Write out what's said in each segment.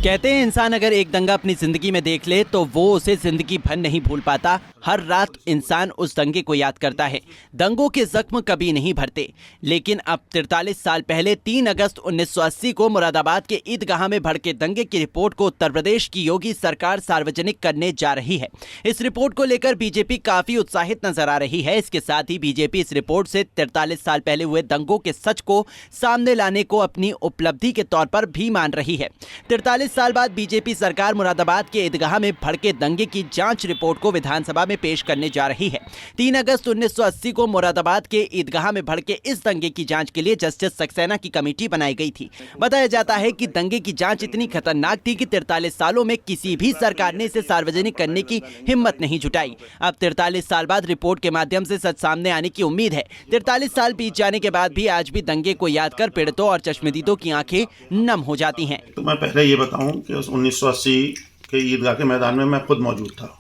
कहते हैं इंसान अगर एक दंगा अपनी जिंदगी में देख ले तो वो उसे जिंदगी भर नहीं भूल पाता। हर रात इंसान उस दंगे को याद करता है। दंगों के जख्म कभी नहीं भरते, लेकिन अब 43 साल पहले 3 अगस्त 1980 को मुरादाबाद के ईदगाह में भड़के दंगे की रिपोर्ट को उत्तर प्रदेश की योगी सरकार सार्वजनिक करने जा रही है। इस रिपोर्ट को लेकर बीजेपी काफी उत्साहित नजर आ रही है। इसके साथ ही बीजेपी इस रिपोर्ट से 43 साल पहले हुए दंगों के सच को सामने लाने को अपनी उपलब्धि के तौर पर भी मान रही है। 43 साल बाद बीजेपी सरकार मुरादाबाद के ईदगाह में भड़के दंगे की जांच रिपोर्ट को विधानसभा में पेश करने जा रही है। 3 अगस्त 1980 को मुरादाबाद के ईदगाह में भड़के इस दंगे की जांच के लिए जस्टिस सक्सेना की कमेटी बनाई गई थी। बताया जाता है कि दंगे की जांच इतनी खतरनाक थी कि 43 सालों में किसी भी सरकार ने इसे सार्वजनिक करने की हिम्मत नहीं जुटाई। अब 43 साल बाद रिपोर्ट के माध्यम से सच सामने आने की उम्मीद है। 43 साल बीत जाने के बाद भी आज भी दंगे को याद कर पीड़ितों और चश्मदीदों की आंखें नम हो जाती हैं। तो मैं पहले ये बताऊं कि 1980 के ईदगाह के मैदान में मैं खुद मौजूद था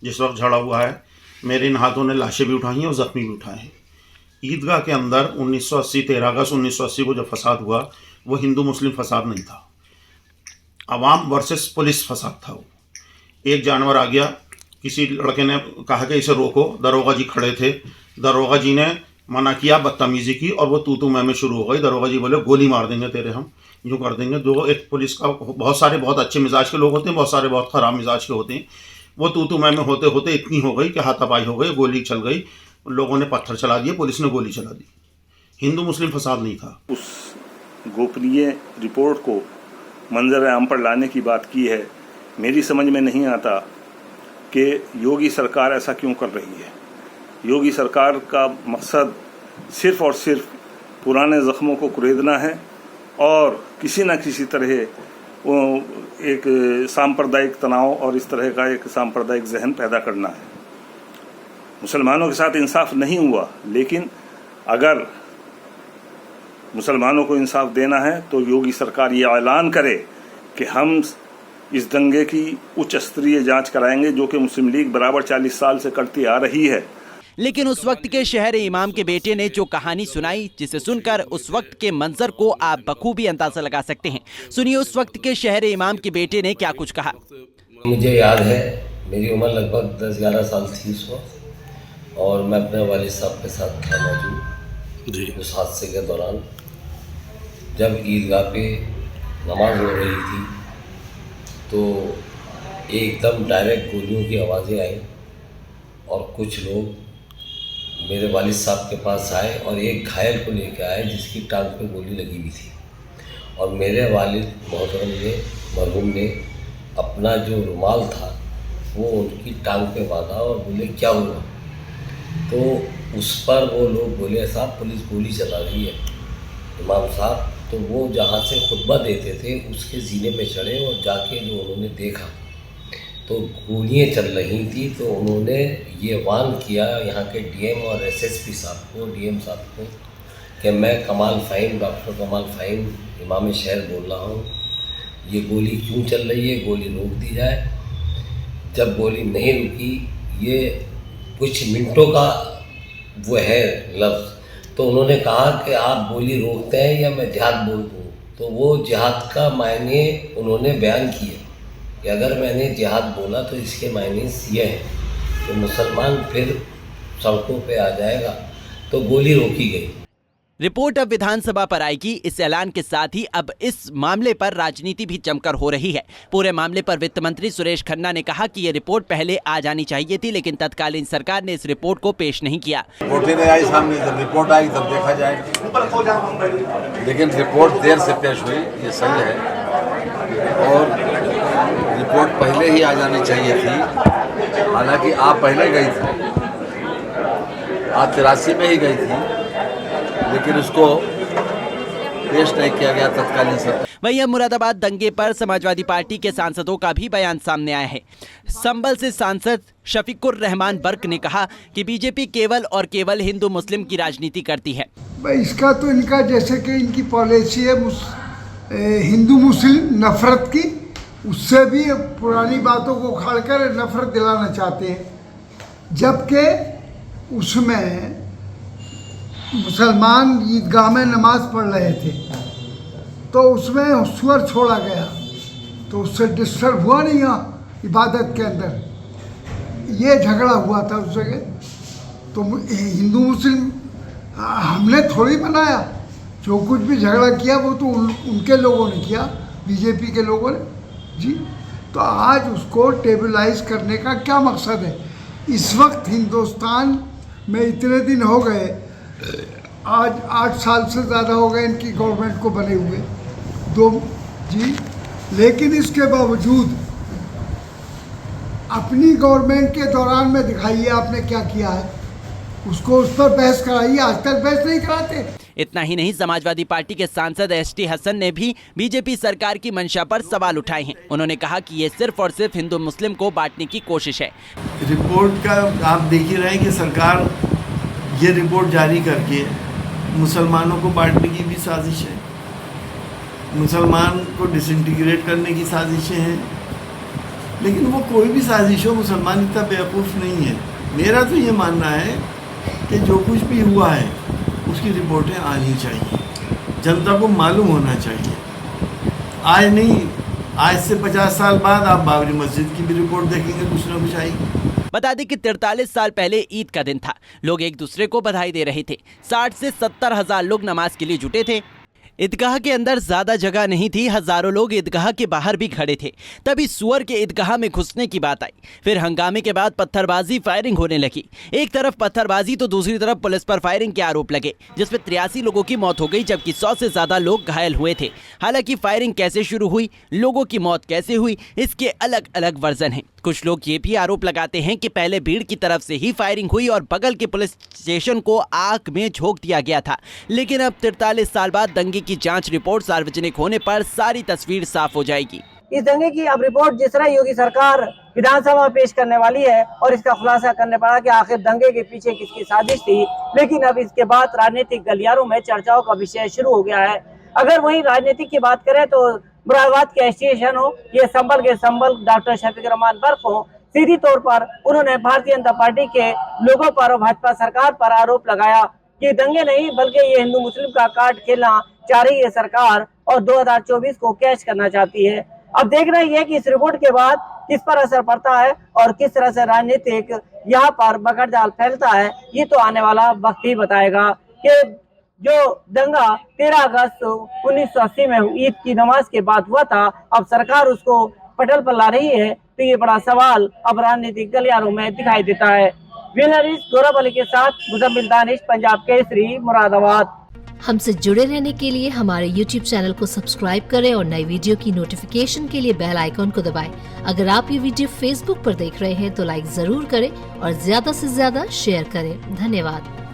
जिस वक्त झड़ा हुआ है। मेरे इन हाथों ने लाशें भी उठाई हैं और जख्मी भी उठाए हैं। ईदगाह के अंदर 1980 13 अगस्त 1980 को जब फसाद हुआ वो हिंदू मुस्लिम फसाद नहीं था, अवाम वर्सेस पुलिस फसाद था। वो एक जानवर आ गया, किसी लड़के ने कहा कि इसे रोको, दरोगा जी खड़े थे, दरोगा जी ने मना किया, बदतमीजी की और वो तू मैं शुरू हो गई। दरोगा जी बोले गोली मार देंगे तेरे, हम यूँ कर देंगे। जो एक पुलिस का बहुत सारे बहुत अच्छे मिजाज के लोग होते हैं, बहुत सारे बहुत ख़राब मिजाज के होते हैं। वो तू मैं में होते होते इतनी हो गई कि हाथापाई हो गई, गोली चल गई, लोगों ने पत्थर चला दिए, पुलिस ने गोली चला दी। हिंदू मुस्लिम फसाद नहीं था। उस गोपनीय रिपोर्ट को मंजर आम पर लाने की बात की है। मेरी समझ में नहीं आता कि योगी सरकार ऐसा क्यों कर रही है। योगी सरकार का मकसद सिर्फ और सिर्फ पुराने ज़ख्मों को कुरेदना है और किसी न किसी तरह वो एक सांप्रदायिक तनाव और इस तरह का एक सांप्रदायिक जहन पैदा करना है। मुसलमानों के साथ इंसाफ नहीं हुआ, लेकिन अगर मुसलमानों को इंसाफ देना है तो योगी सरकार ये ऐलान करे कि हम इस दंगे की उच्च स्तरीय जांच कराएंगे, जो कि मुस्लिम लीग बराबर 40 साल से करती आ रही है। लेकिन उस वक्त के शहर इमाम के बेटे ने जो कहानी सुनाई, जिसे सुनकर उस वक्त के मंजर को आप बखूबी अंदाजा लगा सकते हैं। सुनिए उस वक्त के शहर इमाम के बेटे ने क्या कुछ कहा। मुझे याद है, मेरी उम्र लगभग 10-11 साल थी उस वक्त, और मैं अपने वालिद साहब के साथ था मौजूद उस हादसे के दौरान। जब ईदगाह पे नमाज हो रही थी तो एकदम डायरेक्ट गोलियों की आवाज़ें आई और कुछ लोग मेरे वालिद साहब के पास आए और एक घायल को लेकर आए जिसकी टांग पे गोली लगी हुई थी। और मेरे वालिद मोहतरम ने, मरहूम ने, अपना जो रुमाल था वो उनकी टांग पे बांधा और बोले क्या हुआ। तो उस पर वो लोग बोले साहब पुलिस गोली चला रही है। इमाम साहब तो वो जहाँ से खुतबा देते थे उसके जीने पे चढ़े और जाके जो उन्होंने देखा तो गोलियाँ चल रही थी। तो उन्होंने ये वार्न किया यहाँ के डीएम और एसएसपी साहब को, डीएम साहब को, कि मैं कमाल फ़हीम, डॉक्टर कमाल फ़हीम, इमाम शहर बोल रहा हूँ, ये गोली क्यों चल रही है, गोली रोक दी जाए। जब गोली नहीं रुकी, ये कुछ मिनटों का वो है लफ्ज़, तो उन्होंने कहा कि आप गोली रोकते हैं या मैं जिहाद बोल दूँ। तो वो जिहाद का मायने उन्होंने बयान किया कि अगर मैंने जिहाद बोला तो इसके मायने ये है कि मुसलमान फिर सड़कों पे आ जाएगा। तो गोली रोकी गई। रिपोर्ट अब विधानसभा पर आएगी। इस ऐलान के साथ ही अब इस मामले पर राजनीति भी जमकर हो रही है। पूरे मामले पर वित्त मंत्री सुरेश खन्ना ने कहा कि ये रिपोर्ट पहले आ जानी चाहिए थी, लेकिन तत्कालीन सरकार ने इस रिपोर्ट को पेश नहीं किया। रिपोर्ट नहीं आई सामने, जब रिपोर्ट आई तब देखा जाए। लेकिन रिपोर्ट देर से पेश हुई, ये सही है, और रिपोर्ट पहले ही आ जानी चाहिए थी। हालांकि आप पहले गई थी, आप 83 में ही गई थी, लेकिन उसको पेश नहीं किया गया तत्कालीन सरकार। वहीं अब मुरादाबाद दंगे पर समाजवादी पार्टी के सांसदों का भी बयान सामने आया है। संभल से सांसद शफीकुर रहमान बर्क ने कहा कि बीजेपी केवल और केवल हिंदू मुस्लिम की राजनीति करती है। इसका तो इनका जैसे कि इनकी पॉलिसी है हिंदू मुस्लिम नफरत की, उससे भी पुरानी बातों को उखाड़कर नफरत दिलाना चाहते हैं। जबकि उसमें मुसलमान ईदगाह में नमाज पढ़ रहे थे तो उसमें सुअर छोड़ा गया तो उससे डिस्टर्ब हुआ नहीं यहाँ इबादत के अंदर, ये झगड़ा हुआ था उस जगह। तो हिंदू मुस्लिम हमने थोड़ी बनाया, जो कुछ भी झगड़ा किया वो तो उनके लोगों ने किया, बीजेपी के लोगों ने जी। तो आज उसको टेबलाइज करने का क्या मकसद है? इस वक्त हिंदुस्तान में इतने दिन हो गए, आज 8 साल से ज़्यादा हो गए इनकी गवर्नमेंट को बने हुए जी, लेकिन इसके बावजूद अपनी गवर्नमेंट के दौरान में दिखाइए आपने क्या किया है, उसको उस पर बहस कराइए। आज तक बहस नहीं कराते। इतना ही नहीं, समाजवादी पार्टी के सांसद एसटी हसन ने भी बीजेपी सरकार की मंशा पर सवाल उठाए हैं। उन्होंने कहा कि ये सिर्फ और सिर्फ हिंदू मुस्लिम को बांटने की कोशिश है। रिपोर्ट का आप देख ही रहे हैं कि सरकार ये रिपोर्ट जारी करके मुसलमानों को बांटने की भी साजिश है, मुसलमान को डिसइंटीग्रेट करने की साजिशें हैं। लेकिन वो कोई भी साजिश हो, मुसलमान इतना बेवकूफ़ नहीं है। मेरा तो ये मानना है कि जो कुछ भी हुआ है उसकी रिपोर्टें आनी चाहिए, जनता को मालूम होना चाहिए। आज नहीं, आज से 50 साल बाद आप बाबरी मस्जिद की भी रिपोर्ट देखेंगे, कुछ ना कुछ आएगी। बता दें कि 43 साल पहले ईद का दिन था। लोग एक दूसरे को बधाई दे रहे थे। 60 से 70 हजार लोग नमाज के लिए जुटे थे। ईदगाह के अंदर ज्यादा जगह नहीं थी, हजारों लोग ईदगाह के बाहर भी खड़े थे। तभी सुअर के ईदगाह में घुसने की बात आई। फिर हंगामे के बाद पत्थरबाजी, फायरिंग होने लगी। एक तरफ पत्थरबाजी तो दूसरी तरफ पुलिस पर फायरिंग के आरोप लगे, जिसमें 83 लोगों की मौत हो गई, जबकि 100 से ज्यादा लोग घायल हुए थे। हालांकि फायरिंग कैसे शुरू हुई, लोगों की मौत कैसे हुई, इसके अलग अलग वर्जन हैं। कुछ लोग ये भी आरोप लगाते हैं कि पहले भीड़ की तरफ से ही फायरिंग हुई और बगल के पुलिस स्टेशन को आग में झोंक दिया गया था। लेकिन अब 43 साल बाद दंगे की जांच रिपोर्ट सार्वजनिक होने पर सारी तस्वीर साफ हो जाएगी। इस दंगे की अब रिपोर्ट जिस तरह योगी सरकार विधानसभा में पेश करने वाली है और इसका खुलासा करने पड़ा कि आखिर दंगे के पीछे किसकी साजिश थी। लेकिन अब इसके बाद राजनीतिक गलियारों में चर्चाओं का विषय शुरू हो गया है। अगर वहीं राजनीतिक की बात करें तो मुरादाबाद के स्टेशन हो, ये संभल के संभल डॉक्टर शफीक रहमान बर्क हो, सीधी तौर पर उन्होंने भारतीय जनता पार्टी के लोगों पर और भाजपा सरकार पर आरोप लगाया कि दंगे नहीं बल्कि ये हिंदू मुस्लिम का कार्ड खेलना चाह रही है सरकार और 2024 को कैश करना चाहती है। अब देखना ये है कि इस रिपोर्ट के बाद किस पर असर पड़ता है और किस तरह से राजनीतिक यहाँ पर बगड़ जाल फैलता है, ये तो आने वाला वक्त ही बताएगा। कि जो दंगा 13 अगस्त 1980 में ईद की नमाज के बाद हुआ था, अब सरकार उसको पटल पर ला रही है, तो ये बड़ा सवाल अब राजनीतिक गलियारों में दिखाई देता है। गौरव अली के साथ मुजम्मिल दानिश, पंजाब केसरी, मुरादाबाद। हमसे जुड़े रहने के लिए हमारे YouTube चैनल को सब्सक्राइब करें और नई वीडियो की नोटिफिकेशन के लिए बेल आइकॉन को दबाएं। अगर आप ये वीडियो Facebook पर देख रहे हैं तो लाइक जरूर करें और ज्यादा से ज्यादा शेयर करें। धन्यवाद।